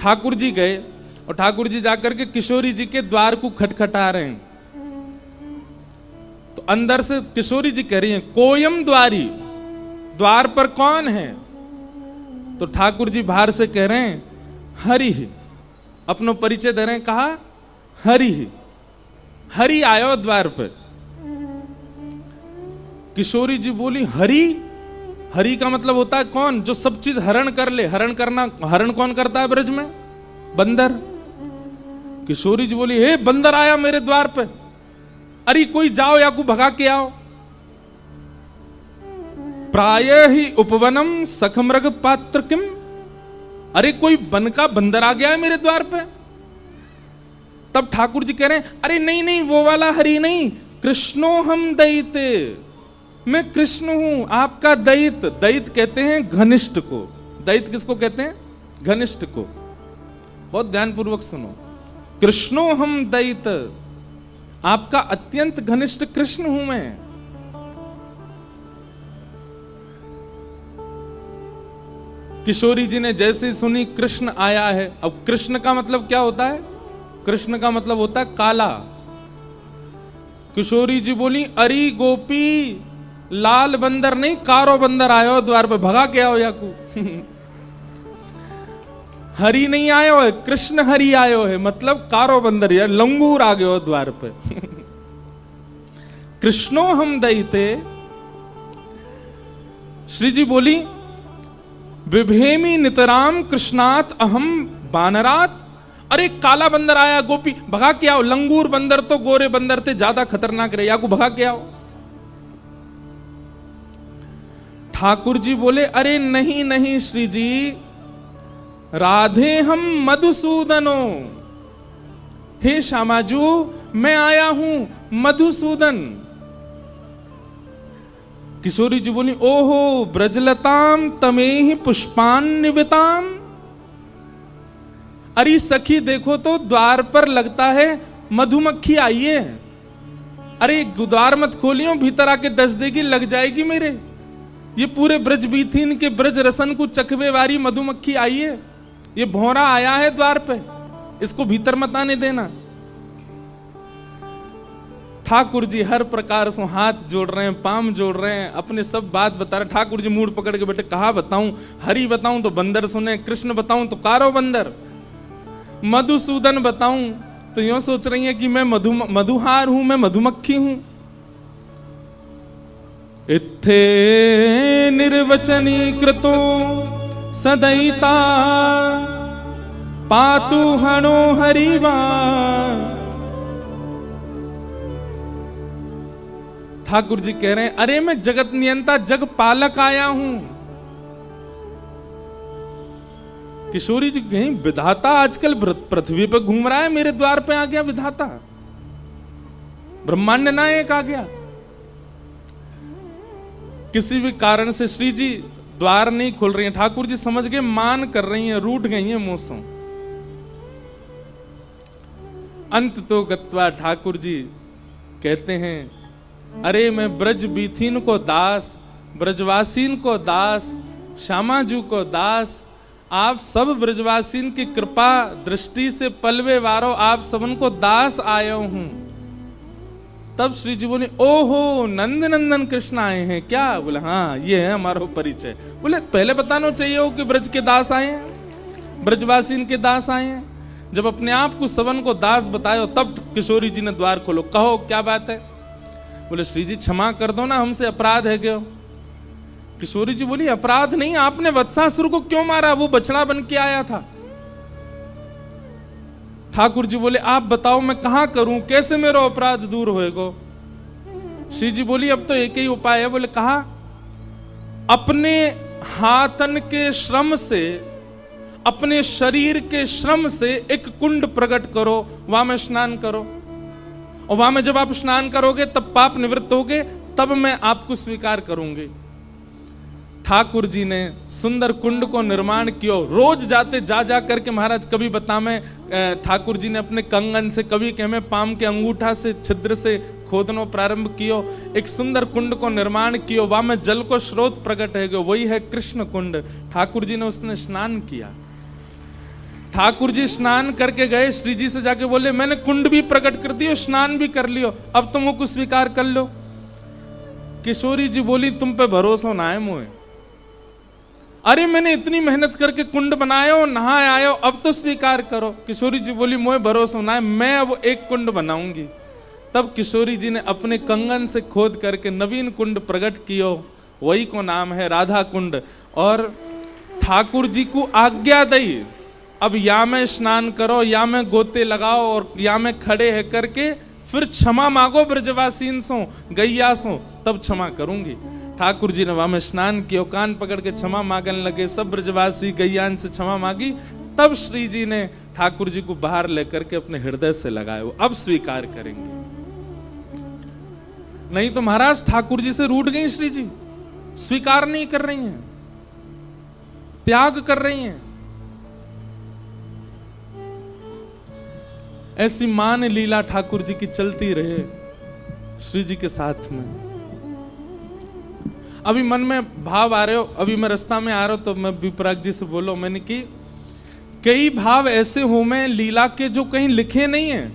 ठाकुर जी गए और ठाकुर जी जाकर के किशोरी जी के द्वार को खटखटा रहे हैं। तो अंदर से किशोरी जी कह रही हैं, कोयम द्वारी, द्वार पर कौन है? तो ठाकुर जी बाहर से कह रहे हैं, हरि ही। अपनो परिचय दे रहे हैं, कहा हरि ही, हरि आयो द्वार पर। किशोरी जी बोली, हरि? हरि का मतलब होता है कौन? जो सब चीज हरण कर ले। हरण करना, हरण कौन करता है ब्रज में? बंदर। किशोरी जी बोली, हे बंदर आया मेरे द्वार पे, अरे कोई जाओ या को भगा के आओ। प्राय ही उपवनम सखमृग पात्र किम, अरे कोई वन का बंदर आ गया है मेरे द्वार पे। तब ठाकुर जी कह रहे हैं, अरे नहीं नहीं, वो वाला हरि नहीं, कृष्णो हम दैते, मैं कृष्ण हूं आपका दैत। दैत कहते हैं घनिष्ठ को। दैत किसको कहते हैं? घनिष्ठ को। बहुत ध्यानपूर्वक सुनो, कृष्णो हम दैत, आपका अत्यंत घनिष्ठ कृष्ण हूं मैं। किशोरी जी ने जैसे सुनी कृष्ण आया है, अब कृष्ण का मतलब क्या होता है? कृष्ण का मतलब होता है काला। किशोरी जी बोली, अरे गोपी, लाल बंदर नहीं, कारो बंदर आयो द्वार पे, भगा के आओ याकू। हरि नहीं आयो है, कृष्ण हरि आयो है, मतलब कारो बंदर या लंगूर आ गयो द्वार पे। कृष्णो हम दैते। श्री जी बोली, विभेमी नितराम कृष्णात अहम बानरात, अरे काला बंदर आया गोपी, भगा के आओ। लंगूर बंदर तो गोरे बंदर थे, ज्यादा खतरनाक रहे, या को भगा के आओ। ठाकुर जी बोले, अरे नहीं नहीं श्री जी, राधे हम मधुसूदनो, हे श्यामाजू मैं आया हूं मधुसूदन। किशोरी जी बोली, ओहो ब्रजलताम तमेहि पुष्पान्विताम, अरे सखी देखो तो द्वार पर लगता है मधुमक्खी आई है। अरे द्वार मत खोलियो, भीतर आके दस देगी, लग जाएगी मेरे। ये पूरे ब्रज बीथीन के ब्रज रसन को चखवे वाली मधुमक्खी आई है, ये भौरा आया है द्वार पे, इसको भीतर मत आने देना। ठाकुर जी हर प्रकार से हाथ जोड़ रहे हैं, पाम जोड़ रहे हैं, अपने सब बात बता रहे। ठाकुर जी मूड पकड़ के बैठे, कहा बताऊं? हरि बताऊं तो बंदर सुने, कृष्ण बताऊं तो कारो बंदर, मधुसूदन बताऊं तो यूं सोच रही है कि मैं मधुहार हूं, मैं मधुमक्खी हूं। इत्थे निर्वचनी कृतो सदैता पातु हणो हरिवा। ठाकुर जी कह रहे हैं, अरे मैं जगत नियंता जग पालक आया हूं। किशोरी जी कहीं विधाता आजकल पृथ्वी पे घूम रहा है, मेरे द्वार पे आ गया विधाता, ब्रह्मांड नायक आ गया। किसी भी कारण से श्री जी द्वार नहीं खोल रही हैं। ठाकुर जी समझ गए, मान कर रही हैं, रूठ गई हैं मुंह। अंत तो गत्वा ठाकुर जी कहते हैं, अरे मैं ब्रज बीथीन को दास, ब्रजवासीन को दास, श्यामाजू को दास, आप सब ब्रजवासीन की कृपा दृष्टि से पलवे वारो, आप सबन को दास आयो हूं। तब श्री जी बोले, ओहो नंद नंदन कृष्ण आए हैं क्या? बोले हाँ, ये है हमारा परिचय। बोले पहले बताना चाहिए हो कि ब्रज के दास आए हैं, ब्रजवासीन के दास आए हैं। जब अपने आप को सवन को दास बतायो, तब किशोरी जी ने द्वार खोलो, कहो क्या बात है? बोले श्री जी क्षमा कर दो ना, हमसे अपराध है क्या? किशोरी जी बोली, अपराध नहीं, आपने वत्सासुर को क्यों मारा? वो बछड़ा बन के आया था। ठाकुर जी बोले, आप बताओ मैं कहां करूं, कैसे मेरा अपराध दूर होएगा? श्री जी बोली, अब तो एक ही उपाय है। बोले कहा, अपने हाथन के श्रम से, अपने शरीर के श्रम से एक कुंड प्रकट करो, वहां में स्नान करो, और वहां में जब आप स्नान करोगे तब पाप निवृत्त होगे, तब मैं आपको स्वीकार करूंगी। ठाकुर जी ने सुंदर कुंड को निर्माण किया। रोज जाते जा जा करके महाराज, कभी बता में ठाकुर जी ने अपने कंगन से, कभी कह में पाम के अंगूठा से छिद्र से खोदनो प्रारंभ कियो, एक सुंदर कुंड को निर्माण कियो, वहां में जल को स्रोत प्रकट है गयो, वही है कृष्ण कुंड। ठाकुर जी ने उसने स्नान किया। ठाकुर जी स्नान करके गए, श्री जी से जाके बोले मैंने कुंड भी प्रकट कर दियो, स्नान भी कर लियो, अब तुम वो स्वीकार कर लो। किशोरी जी बोली तुम पे भरोसा ना है मुझे, अरे मैंने इतनी मेहनत करके कुंड बनायो, नहाए आयो, अब तो स्वीकार करो। किशोरी जी बोली मुझे भरोसा ना है, मैं अब एक कुंड बनाऊंगी। तब किशोरी जी ने अपने कंगन से खोद करके नवीन कुंड प्रकट कियो, वही को नाम है राधा कुंड। और ठाकुर जी को आज्ञा दी अब या में स्नान करो, या में गोते लगाओ, और या में खड़े है करके फिर क्षमा मांगो ब्रजवासीन सो, गैया सो, तब क्षमा करूंगी। ठाकुर जी ने वहां में स्नान किया, कान पकड़ के क्षमा मांगने लगे, सब ब्रजवासी गैयान से क्षमा मांगी। तब श्री जी ने ठाकुर जी को बाहर लेकर के अपने हृदय से लगाए, वो अब स्वीकार करेंगे। नहीं तो महाराज ठाकुर जी से रूठ गई श्री जी, स्वीकार नहीं कर रही हैं, त्याग कर रही हैं। ऐसी मान लीला ठाकुर जी की चलती रहे श्री जी के साथ में। अभी मन में भाव आ रहे हो, अभी मैं रास्ता में आ रहा हूं तो मैं विपराग जी से बोलो, मैंने कि कई भाव ऐसे हो में लीला के जो कहीं लिखे नहीं है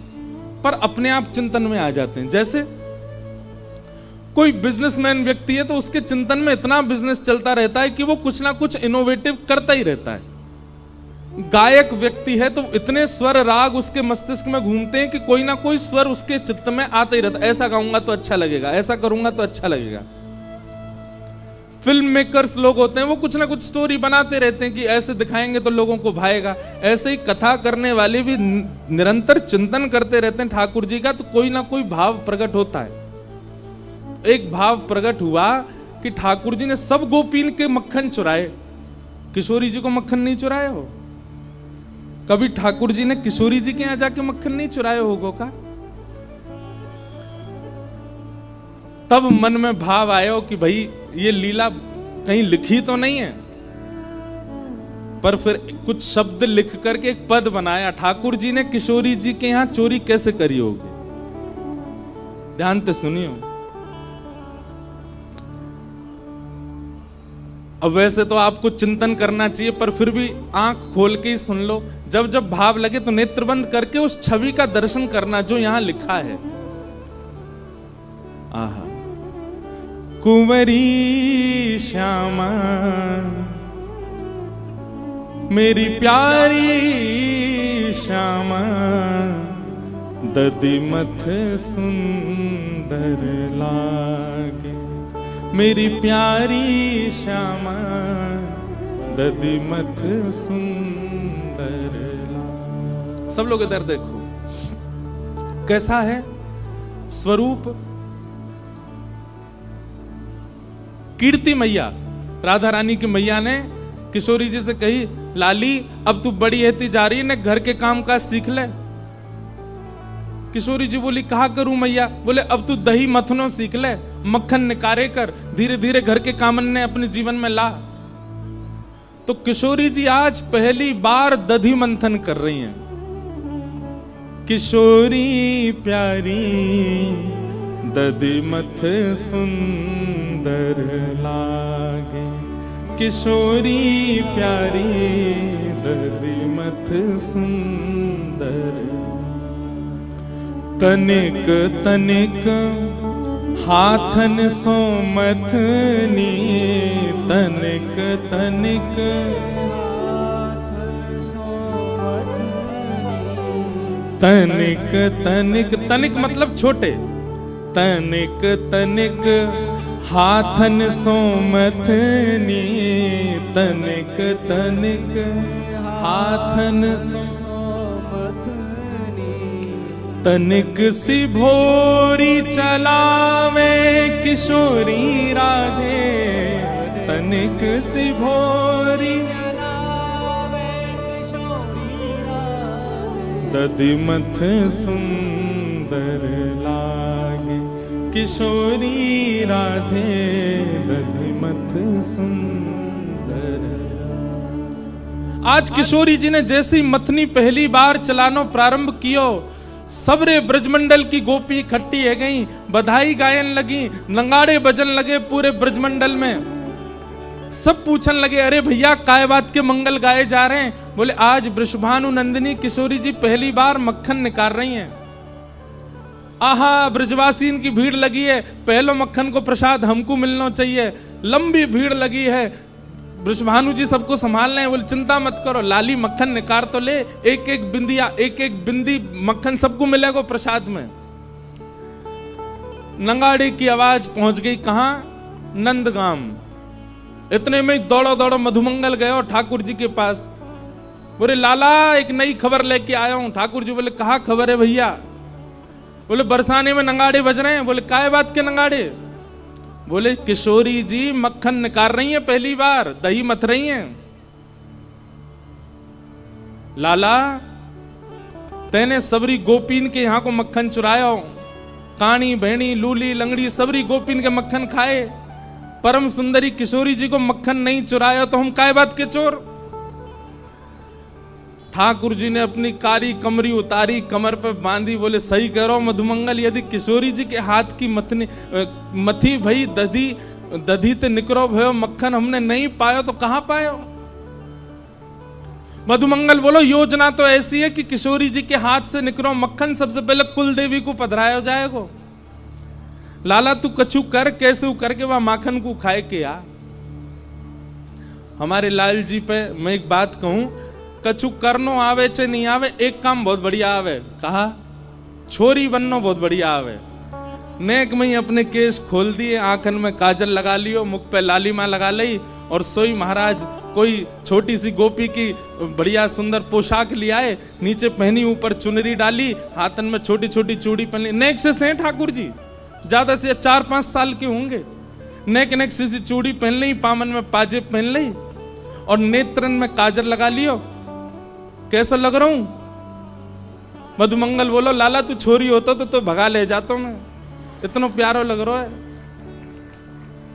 पर अपने आप चिंतन में आ जाते हैं। जैसे कोई बिजनेसमैन व्यक्ति है तो उसके चिंतन में इतना बिजनेस चलता रहता है कि वो कुछ ना कुछ इनोवेटिव करता ही रहता है। गायक व्यक्ति है तो इतने स्वर राग उसके मस्तिष्क में घूमते हैं कि कोई ना कोई स्वर उसके चित्त में आता ही रहता है, ऐसा गाऊंगा तो अच्छा लगेगा, ऐसा करूंगा तो अच्छा लगेगा। फिल्म मेकर्स लोग होते हैं वो कुछ ना कुछ स्टोरी बनाते रहते हैं कि ऐसे दिखाएंगे तो लोगों को भाएगा। ऐसे ही कथा करने वाले भी निरंतर चिंतन करते रहते हैं ठाकुर जी का, तो कोई ना कोई भाव प्रकट होता है। एक भाव प्रकट हुआ कि ठाकुर जी ने सब गोपीन के मक्खन चुराए, किशोरी जी को मक्खन नहीं चुराए हो? कभी ठाकुर जी ने किशोरी जी के यहां जाके मक्खन नहीं चुराए होगो का? तब मन में भाव आया कि भाई ये लीला कहीं लिखी तो नहीं है, पर फिर कुछ शब्द लिख करके एक पद बनाया। ठाकुर जी ने किशोरी जी के यहां चोरी कैसे करी होगी, ध्यान से सुनियो। अब वैसे तो आपको चिंतन करना चाहिए, पर फिर भी आंख खोल के ही सुन लो। जब जब भाव लगे तो नेत्र बंद करके उस छवि का दर्शन करना जो यहां लिखा है। आहा, कुंवरी श्यामा मेरी प्यारी श्यामा, दधिमथ सुंदर लागे, मेरी प्यारी श्यामा दधिमथ सुंदर लागे। सब लोग इधर देखो, कैसा है स्वरूप। कीर्ति मैया, राधा रानी की मैया ने किशोरी जी से कही, लाली अब तू बड़ी होती जा रही है ने, घर के काम काज सीख ले। किशोरी जी बोली कहा करूं मैया? बोले अब तू दही मथनो सीख ले, मक्खन निकारे कर, धीरे धीरे घर के काम ने अपने जीवन में ला। तो किशोरी जी आज पहली बार दधी मंथन कर रही हैं। किशोरी प्यारी दधिमथ सुंदर लागे, किशोरी प्यारी दधिमथ सुंदर। तनिक तनिक हाथन सो मथनी, तनिक तनिक तनिक तनिक, तनिक मतलब छोटे, तनिक तनिक हाथन सो मथनी, तनिक तनिक हाथन सो मथनी। तनिक सी भोरी चलावे किशोरी राधे, तनिक सी भोरी दधिमथ सुंदर लागे, किशोरी राधे दधिमथ सुंदर। आज किशोरी जी ने जैसी मथनी पहली बार चलानो प्रारंभ कियो, सबरे ब्रजमंडल की गोपी इकट्ठी है गई, बधाई गायन लगी, नंगाड़े बजन लगे पूरे ब्रजमंडल में। सब पूछन लगे, अरे भैया काय बात के मंगल गाए जा रहे हैं? बोले आज वृषभानु नंदिनी किशोरी जी पहली बार मक्खन निकाल रही हैं। आहा, ब्रजवासी इनकी भीड़ लगी है, पहलो मक्खन को प्रसाद हमको मिलना चाहिए। लंबी भीड़ लगी है, वृषभानु जी सबको संभाल रहे हैं। बोले चिंता मत करो, लाली मक्खन निकाल तो ले, एक एक बिंदी मक्खन सबको मिलेगा प्रसाद में। नगाड़े की आवाज पहुंच गई कहां? नंदगाम। इतने में दौड़ो दौड़ो मधुमंगल गए और ठाकुर जी के पास। बोले लाला एक नई खबर लेके आया हूं। ठाकुर जी बोले कहा खबर है भैया? बोले बरसाने में नगाड़े बज रहे हैं। बोले काय बात के नगाड़े? बोले किशोरी जी मक्खन निकाल रही हैं पहली बार, दही मथ रही हैं। लाला तेने सबरी गोपीन के यहां को मक्खन चुराया हो, कानी भेणी लूली लंगड़ी सबरी गोपीन के मक्खन खाए, परम सुंदरी किशोरी जी को मक्खन नहीं चुराया तो हम काय बात के चोर? ठाकुर जी ने अपनी कारी कमरी उतारी, कमर पे बांधी। बोले सही कह रहा हूं मधुमंगल, यदि किशोरी जी के हाथ की मथी भई दधी ते निकरो भयो मक्खन हमने नहीं पाया तो कहां पायो? मधुमंगल बोलो योजना तो ऐसी है कि किशोरी जी के हाथ से निकरो मक्खन सबसे पहले कुल देवी को पधराया जाएगा। लाला तू कछु कर, कैसे करके वह माखन को खाए के आ। हमारे लाल जी पे मैं एक बात कहूं, कछु करनो आवे चे नहीं आवे, एक काम बहुत बढ़िया आवे। कहा छोरी बननो बहुत बढ़िया आवे। नेक में ही अपने केस खोल दिए, आंखन में काजल लगा लियो, मुख पे लालिमा लगा ली और सोई महाराज कोई छोटी सी गोपी की बढ़िया सुंदर पोशाक ले आए, नीचे पहनी, ऊपर चुनरी डाली, हाथन में छोटी छोटी चूड़ी पहन ली। नेक से हैं ठाकुर जी, ज्यादा से 4-5 साल के होंगे। नेक सी चूड़ी पहन ली, पामन में पाजेब पहन ली और नेत्रन में काजल लगा लियो। कैसा लग रहा हूं? मधुमंगल बोलो लाला तू छोरी होता तो भगा ले जाता मैं, इतना प्यारो लग रहा है।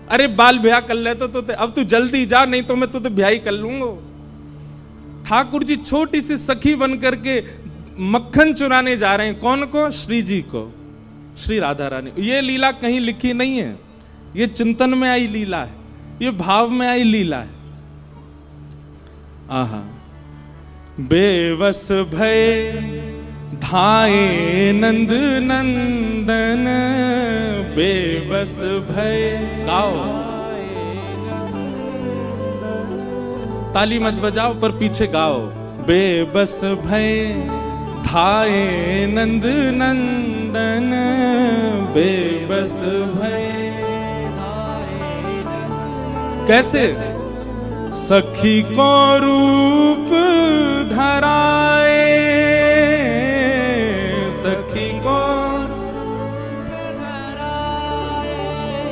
अरे बाल ब्याह कर लेते तो अब तू जल्दी जा, नहीं तो मैं तुझे ब्याह ही कर लूंगा। ठाकुर जी छोटी सी सखी बन करके मक्खन चुराने जा रहे हैं। कौन को? श्री जी को, श्री राधा रानी। ये लीला कहीं लिखी नहीं है, ये चिंतन में आई लीला है, ये भाव में आई लीला है। आहा, बेवस भय धाये नंद नंदन, बेबस भय। गाओ, ताली मत बजाओ पर पीछे गाओ। बेबस भय धाये नंद नंदन, बेबस भय। कैसे? सखी को रूप धराए, सखी को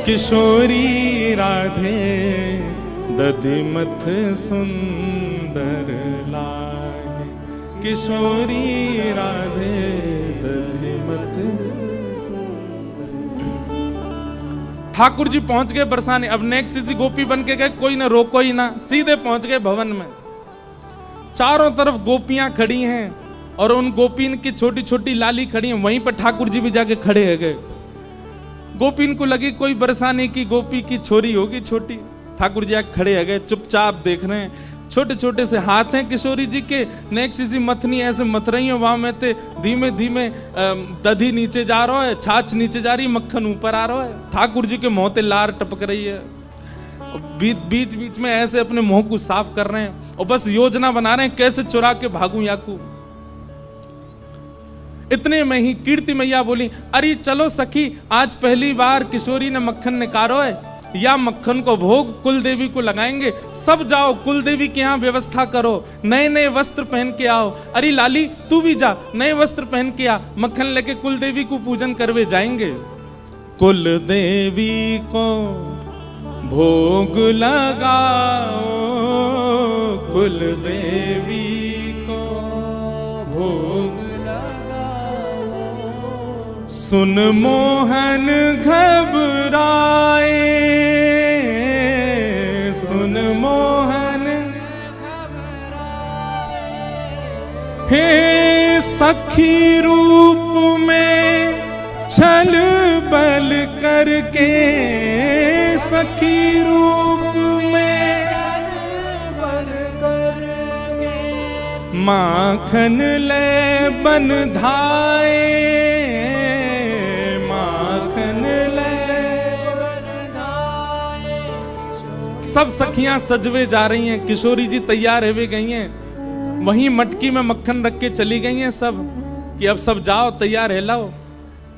किशोरी राधे, दधिमथ सुंदर लागे, किशोरी राधे दधिमथ। ठाकुर जी पहुंच गए बरसाने। अब नेक्स्ट सी गोपी बन के गए, कोई ना रोको ही ना, सीधे पहुंच गए भवन में। चारों तरफ गोपियां खड़ी हैं और उन गोपीन की छोटी छोटी लाली खड़ी हैं, वहीं पर ठाकुर जी भी जाके खड़े हो गए। गोपीन को लगी कोई बरसाने की गोपी की छोरी होगी छोटी। ठाकुर जी आके खड़े हो गए, चुपचाप देख रहे हैं। छोटे छोटे से हाथ हैं किशोरी जी के, नेक सी मथनी ऐसे मथ रही है, वहां में ते धीमे धीमे दधी नीचे जा रहा है, छाछ नीचे जा रही, मक्खन ऊपर आ रहा है। ठाकुर जी के मुंह ते लार टपक रही है। बीच बीच में ऐसे अपने मुंह को साफ कर रहे हैं और बस योजना बना रहे हैं कैसे चुरा के भागूं याकू। इतने में ही कीर्ति मैया बोली, अरे चलो सखी, आज पहली बार किशोरी ने मक्खन निकालो है, या मक्खन को भोग कुल देवी को लगाएंगे। सब जाओ कुल देवी के यहाँ व्यवस्था करो, नए नए वस्त्र पहन के आओ। अरे लाली तू भी जा, नए वस्त्र पहन के आ, मक्खन लेके कुल देवी को पूजन करवे जाएंगे। कुल देवी को भोग लगाओ, कुल देवी को भोग लगाओ। सुन मोहन घबराए, सुन मोहन हे सखी रूप में छल बल करके, सखी रूप में माखन ले बन धाए, माखन ले बन धाए। सब सखियां सजवे जा रही हैं, किशोरी जी तैयार हुए गई हैं, वहीं मटकी में मक्खन रख के चली गई हैं सब कि अब सब जाओ तैयार है लाओ।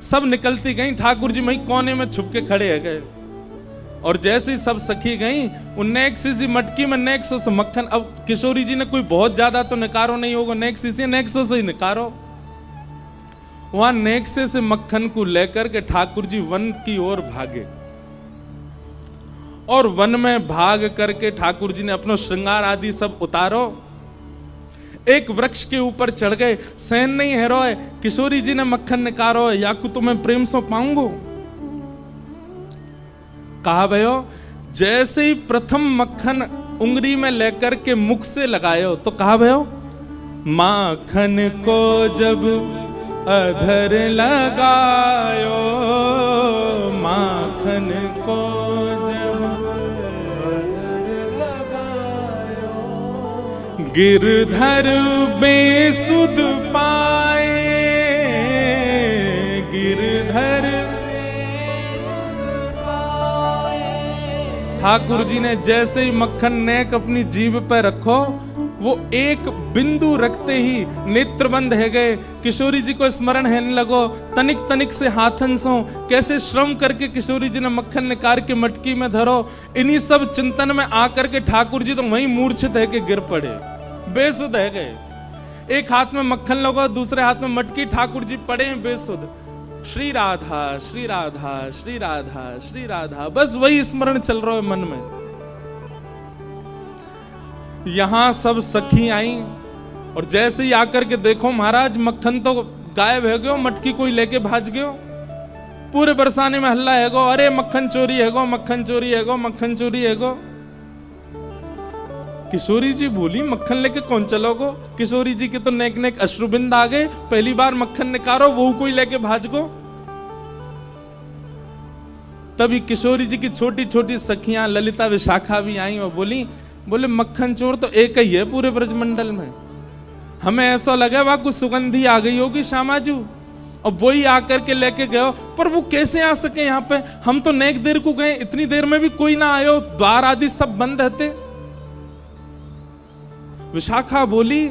सब निकलती गई, ठाकुर जी वहीं कोने में छुप के खड़े है गए। और जैसे ही सब सखी गई, उनने एक शीशी मटकी में नेक सो से मक्खन, अब किशोरी जी ने कोई बहुत ज्यादा तो निकारो नहीं होगा, नेक शीशी नेक सो से ही निकारो। वहां नेक्से से मक्खन को लेकर के ठाकुर जी वन की ओर भागे, और वन में भाग करके ठाकुर जी ने अपना श्रृंगार आदि सब उतारो, एक वृक्ष के ऊपर चढ़ गए। सैन नहीं है रोए, किशोरी जी ने मक्खन निकारो, याकू तो मैं प्रेम से पाऊंगो। कहा भयो, जैसे ही प्रथम मक्खन उंगली में लेकर के मुख से लगायो तो कहा भयो, माखन को जब अधर लगायो, माखन को जब अधर लगायो, गिरधर बेसुध पाए, गिरधर। ठाकुर जी ने जैसे ही मक्खन नेक अपनी जीभ पर रखो, वो एक बिंदु रखते ही नेत्र बंद है गए। किशोरी जी को स्मरण है लगो, तनिक तनिक से हाथन सो, कैसे श्रम करके किशोरी जी ने मक्खन निकाल के मटकी में धरो। इन्हीं सब चिंतन में आकर के ठाकुर जी तो वहीं मूर्छित है के गिर पड़े, बेसुध है गए। एक हाथ में मक्खन लगो, दूसरे हाथ में मटकी, ठाकुर जी पड़े बेसुध। श्री राधा श्री राधा श्री राधा श्री राधा, बस वही स्मरण चल रहा है मन में। यहां सब सखी आई, और जैसे ही आकर के देखो महाराज मक्खन तो गायब है गयो, मटकी कोई लेके भाज गयो। पूरे बरसाने में हल्ला है गो, अरे मक्खन चोरी है गो, मक्खन चोरी है गो, मक्खन चोरी है गो। किशोरी जी बोली, मक्खन लेके कौन चलोगो? किशोरी जी के तो नेक नेक अश्रुबिंद आ गए, पहली बार मक्खन निकारो, वो कोई लेके भाज गो। तभी किशोरी जी की छोटी छोटी सखियां ललिता विशाखा भी आई और बोले मक्खन चोर तो एक ही है पूरे ब्रजमंडल में, हमें ऐसा लगा वहां कुछ सुगंधी आ गई होगी श्यामाजू, और वो ही आकर के लेके गए, पर वो कैसे आ सके यहाँ पे? हम तो नेक देर को गए, इतनी देर में भी कोई ना आयो, द्वार आदि सब बंद रहते। विशाखा बोली,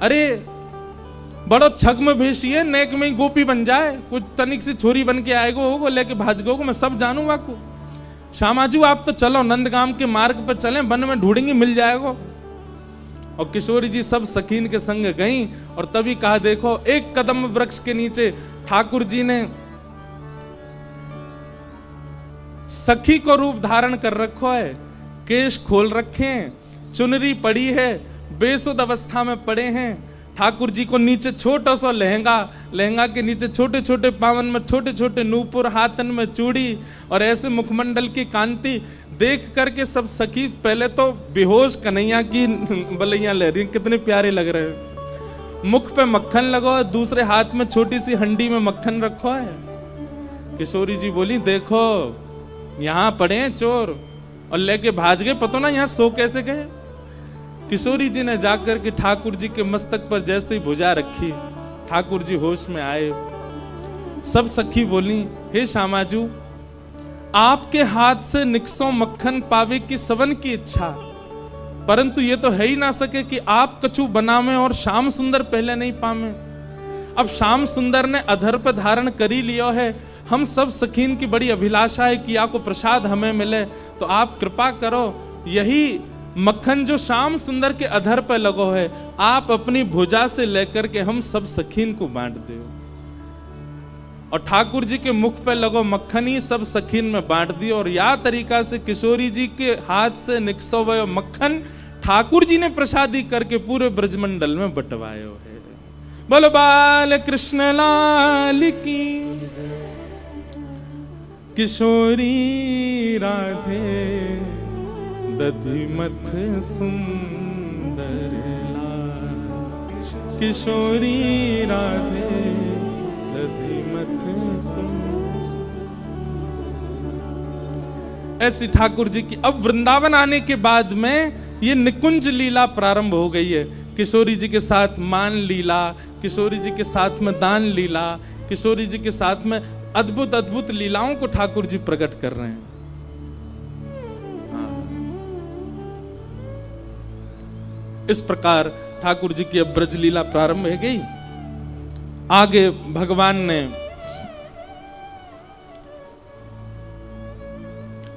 अरे बड़ो छग्म भेषी है, नेक में ही गोपी बन जाए, कुछ तनिक सी छोरी बन के आएगो होगो, लेके भाज गो, मैं सब जानू वाकू। श्यामाजू आप तो चलो नंदगाम के मार्ग पर चलें, वन में ढूंढेंगे मिल जाएगो। और किशोरी जी सब सखीन के संग गईं, और तभी कहा देखो एक कदम वृक्ष के नीचे ठाकुर जी ने सखी को रूप धारण कर रखो है, केश खोल रखे हैं, चुनरी पड़ी है, बेसुध अवस्था में पड़े हैं। ठाकुर जी को नीचे छोटा सा लहंगा, लहंगा के नीचे छोटे छोटे पावन में छोटे छोटे नूपुर, हाथन में चूड़ी, और ऐसे मुखमंडल की कांति देख करके सब सखी पहले तो बेहोश कन्हैया की बलैया ले रही, कितने प्यारे लग रहे हैं। मुख पे मक्खन लगो, दूसरे हाथ में छोटी सी हंडी में मक्खन रखो है। किशोरी जी बोली, देखो यहाँ पड़े हैं चोर, और लेके भाज गए, पता ना यहाँ सो कैसे गए। किशोरी जी ने जाकर के ठाकुर जी के मस्तक पर जैसे ही भुजा रखी, ठाकुर जी होश में आए। सब सखी बोली, हे श्यामाजू आपके हाथ से निकसों मक्खन पावे की सबन की इच्छा, परंतु ये तो है ही ना सके कि आप कछु बनावे और श्याम सुंदर पहले नहीं पावे। अब श्याम सुंदर ने अधर पर धारण कर ही लिया है, हम सब सखीन की बड़ी अभिलाषा है कि आपको प्रसाद हमें मिले, तो आप कृपा करो यही मक्खन जो श्याम सुंदर के अधर पर लगो है, आप अपनी भुजा से लेकर के हम सब सखीन को बांट दो। और ठाकुर जी के मुख पे लगो मक्खन ही सब सखीन में बांट दियो, और या तरीका से किशोरी जी के हाथ से निकसो हुए मक्खन ठाकुर जी ने प्रसादी करके पूरे ब्रजमंडल में बंटवायो है। बोलो बाल कृष्ण लाल की, किशोरी राधे दधिमथ सुंदर लाल, किशोरी राधे दधिमथ सुंदर। ऐसी ठाकुर जी की। अब वृंदावन आने के बाद में ये निकुंज लीला प्रारंभ हो गई है। किशोरी जी के साथ मान लीला, किशोरी जी के साथ में दान लीला, किशोरी जी के साथ में अद्भुत अद्भुत लीलाओं को ठाकुर जी प्रकट कर रहे हैं। इस प्रकार ठाकुर जी की अब ब्रज लीला प्रारंभ हो गई। आगे भगवान ने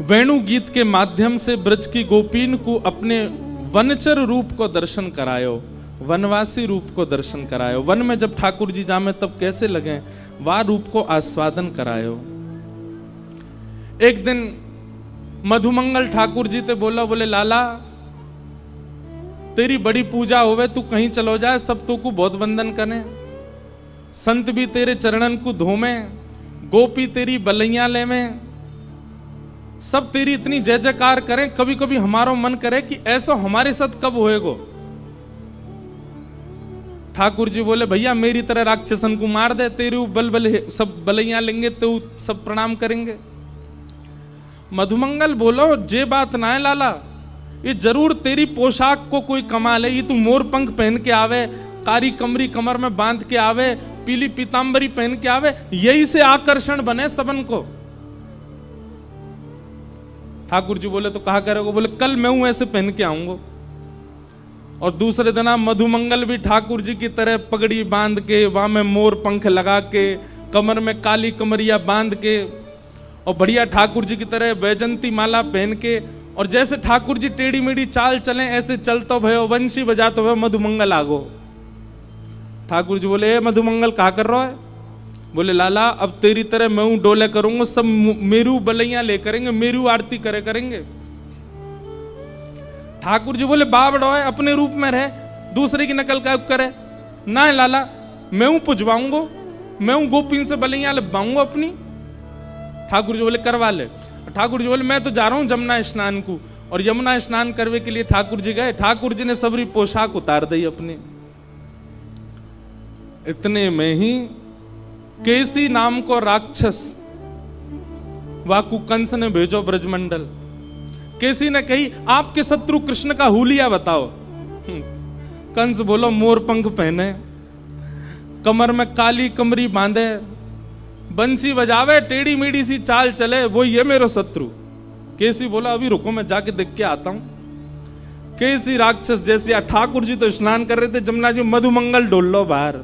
वेणु गीत के माध्यम से ब्रज की गोपीन को अपने वनचर रूप को दर्शन करायो, वनवासी रूप को दर्शन करायो। वन में जब ठाकुर जी जामे तब कैसे लगे, वह रूप को आस्वादन करायो। एक दिन मधुमंगल ठाकुर जी ते बोला, बोले लाला तेरी बड़ी पूजा होवे, तू कहीं चलो जाए, सब तो को बहुत वंदन करें, संत भी तेरे चरणन को धोमे, गोपी तेरी बलैया ले में, सब तेरी इतनी जय जयकार करें। कभी कभी हमारा मन करे कि ऐसा हमारे साथ कब होएगो। ठाकुर जी बोले भैया मेरी तरह राक्षसन को मार दे, तेरे बल बल सब बलैया लेंगे तो सब प्रणाम करेंगे। मधुमंगल बोलो जे बात ना है लाला, ये जरूर तेरी पोशाक को कोई कमाल है। ये तू मोर पंख पहन के आवे, कारी कमरी कमर में बांध के आवे, पीली पीतांबरी पहन के आवे, यही से आकर्षण बने सबन को। ठाकुर जी बोले तो कहा करोगे, बोले कल मैं हूं ऐसे पहन के आऊंगा। और दूसरे दिन मधुमंगल भी ठाकुर जी की तरह पगड़ी बांध के, वहां में मोर पंख लगा के, कमर में काली कमरिया बांध के, और बढ़िया ठाकुर जी की तरह वैजंती माला पहन के, और जैसे ठाकुर जी टेढ़ी मेढ़ी चाल चले ऐसे चलतो भयो, वंशी बजातो भयो, मधुमंगल आगो। ठाकुर जी बोले मधुमंगल कहा कर रहा है? बोले लाला अब तेरी तरह मैं हूं डोले करूंगा, सब मेरू बलैया ले करेंगे, मेरू आरती करे करेंगे। ठाकुर जी बोले बाबड़ो है, अपने रूप में रहे, दूसरे की नकल का करे ना है लाला, मैं हूं पुजवाऊंगा, मैं हूं गोपीन से बलैया लगवाऊंगा अपनी। ठाकुर जी बोले करवा ले। ठाकुर जी बोले मैं तो जा रहा हूं जमुना स्नान को, और यमुना स्नान करने के लिए ठाकुर जी गए। ठाकुर जी ने सबरी पोशाक उतार दी अपनी। इतने में ही केसी नाम को राक्षस वाकु कंस ने भेजो ब्रजमंडल। केसी ने कही आपके शत्रु कृष्ण का हुलिया बताओ। कंस बोलो मोर पंख पहने, कमर में काली कमरी बांधे, बंसी बजावे, टेढ़ी मेढ़ी सी चाल चले, वो ये मेरो शत्रु। केसी बोला अभी रुको मैं जाके देख के आता हूं। केसी राक्षस जैसे ठाकुर जी तो स्नान कर रहे थे जमुना जी, मधुमंगल डोल लो बाहर।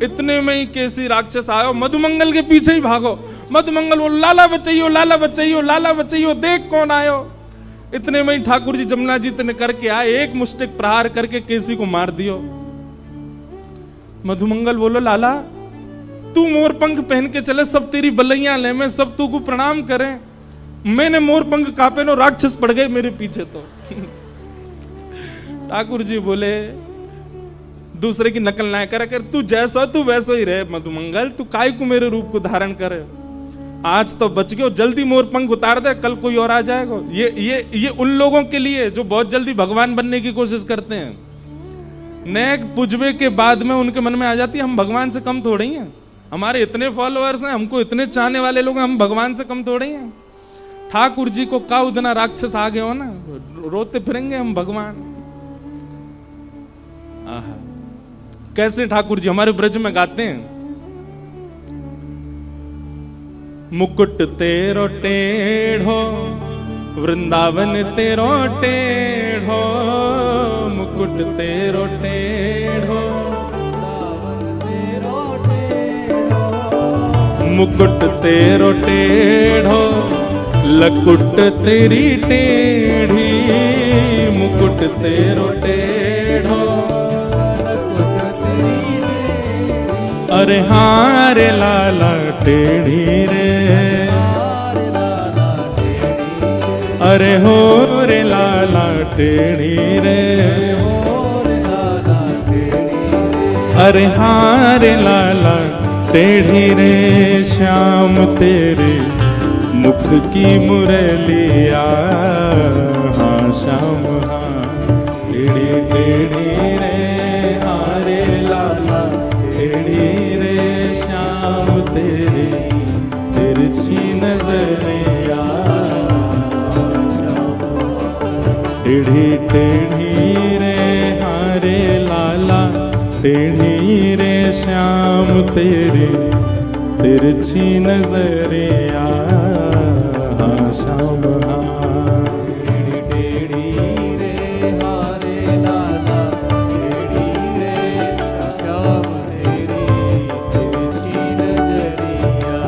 इतने में ही केसी राक्षस आयो, मधुमंगल के पीछे ही भागो। मधुमंगल बोलो लाला बचाइयो, लाला बचाइयो, लाला बचाइयो, देख कौन आयो। इतने में ही ठाकुर जी जमुना जी ने करके आए, एक मुष्टिक प्रहार करके केसी को मार दियो। मधुमंगल बोलो लाला तू मोर पंख पहन के चले, सब तेरी बलैया ले में, सब तू को प्रणाम करें। मैंने मोर पंख कापे नो, राक्षस पड़ गए मेरे पीछे तो। ठाकुर जी बोले दूसरे की नकल ना करा कर, तू जैसा तू वैसा ही रहे मधुमंगल, तू काय को मेरे रूप को धारण करे। आज तो बच गयो, जल्दी मोर पंख उतार दे, कल कोई और आ जाएगा। ये उन लोगों के लिए जो बहुत जल्दी भगवान बनने की कोशिश करते हैं। नेक पुजबे के बाद में उनके मन में आ जाती है हम भगवान से कम थोड़े ही हैं, हमारे इतने फॉलोअर्स हैं, हमको इतने चाहने वाले लोग हैं, हम भगवान से कम थोड़े ही हैं। ठाकुर जी को का उतना राक्षस आ गए हो ना, रोते फिरेंगे हम भगवान। आहा कैसे ठाकुर जी हमारे ब्रज में गाते हैं, मुकुट तेरो टेढ़ो वृंदावन तेरो टेढ़ो, मुकुट तेरो टेढ़ो, मुकुट तेरो टेढ़ो, लकुट तेरी टेढ़ी, मुकुट तेरो टेढ़ो, अरे हाँ रे लाला टेढ़ी रे, अरे हो रे लाला टेढ़ी रे, अरे हाँ रे लाला टेढ़ी रे, श्याम तेरे मुख की मुरलिया, हाँ श्याम हाँ टेढ़ी टेढ़ी रे, हाँ रे लाला टेढ़ी रे, श्याम तेरे तिरछी नजरिया, टेढ़ी रे हारे लाला, टेढ़ी रे श्याम तेरी तिरछी नजरिया, हाँ श्याम हाँ। टेढ़ी रे हारे लाला, टेढ़ी रे श्याम तेरी तिरछी नजरिया।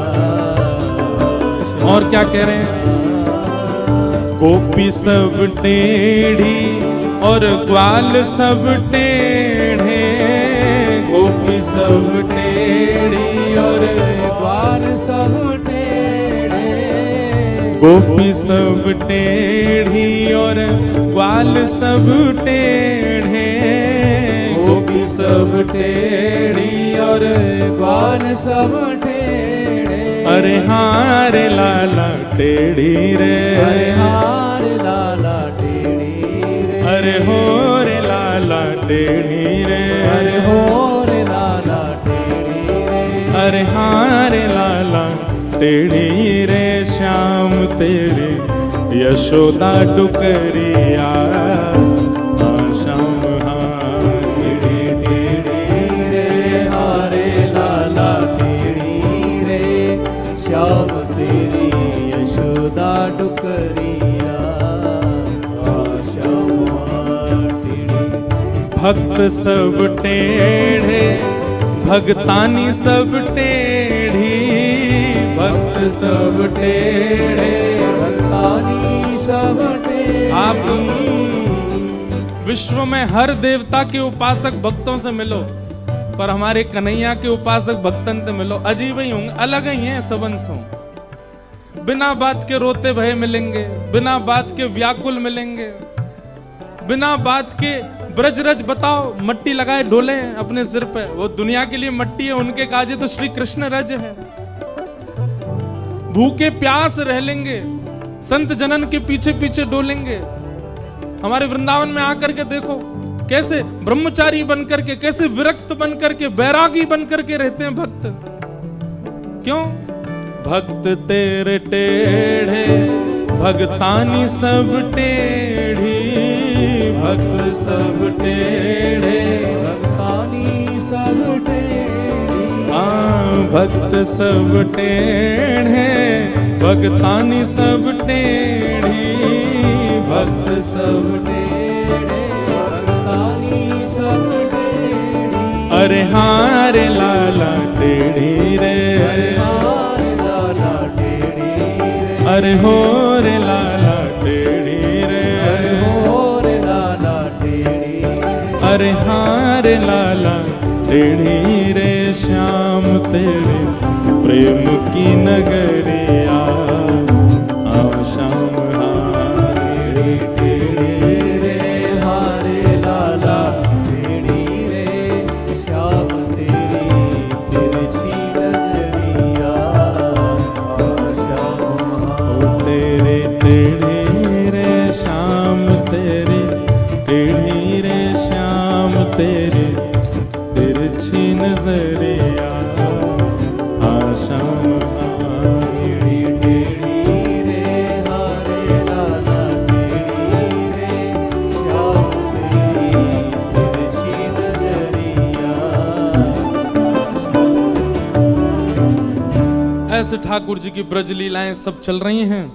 और क्या कह रहे हैं? गोपी सब टेढ़ी और ग्वाल सब टेढ़े, गोपी सब टेढ़ी और ग्वाल सब टेढ़े, गोपी सब टेढ़ी और ग्वाल सब टेढ़े, गोपी सब टेढ़ी और ग्वाल सब टेढ़े। अरे हाँ रे लाला टेढ़ी रे, अरे हाँ रे लाला टेढ़ी रे, अरे हो रे लाला टेढ़ी रे, अरे हो रे लाला टेढ़ी रे, अरे हाँ रे लाला टेढ़ी रे श्याम तेरी यशोदा डुकरिया, हाँ श्याम हाँ। टेढ़ी रे हारे लाला टेढ़ी रे श्याम तेरी यशोदा डुकरिया, श्याम टेढ़ी। भक्त सब टेढ़े भगतानी सब टेढ़ी, भक्त सब टेढ़े भगतानी सब टेढ़ी। आप विश्व में हर देवता के उपासक भक्तों से मिलो, पर हमारे कन्हैया के उपासक भक्तन से मिलो, अजीब ही होंगे, अलग ही हैं सबंसों। बिना बात के रोते भये मिलेंगे, बिना बात के व्याकुल मिलेंगे, बिना बात के ब्रजरज बताओ मट्टी लगाए डोले अपने सिर पे, वो दुनिया के लिए मट्टी है, उनके काजे तो श्री कृष्ण रज है। भूखे प्यास रह लेंगे, संत जनन के पीछे पीछे डोलेंगे। हमारे वृंदावन में आकर के देखो कैसे ब्रह्मचारी बनकर के, कैसे विरक्त बनकर के, बैरागी बनकर के रहते हैं भक्त। क्यों? भक्त तेरे टेढ़े भगतानी सब टेढ़ी, भक्त सब टेढ़े भगतानी सब टेढ़ी। हाँ भक्त सब टेढ़े भगतानी सब टेढ़ी, भक्त सब टेढ़े भगतानी सब टेढ़ी। अरे हाँ रे लाला टेढ़ी रे, अरे हाँ रे लाला टेढ़ी रे, अरे हो रे लाला टेढ़ी रे, अरे हो रे लाला टेढ़ी रे। अरे हाँ रे लाला टेढ़ी रे श्याम तेरे प्रेम की नगरिया, हाँ श्याम हाँ। टेढ़ी रे हारे लाला टेढ़ी रे श्याम तेरी तिरछी नजरिया, श्याम ओ तेरे टेढ़ी रे श्याम तेरे, टेढ़ी रे श्याम तेरे तिरछी नजरिया, हाँ श्याम हाँ। टेढ़ी रे हारे लाला टेढ़ी रे श्याम तेरी तिरछी नजरिया। ऐसे ठाकुर जी की ब्रज लीलाएं सब चल रही हैं।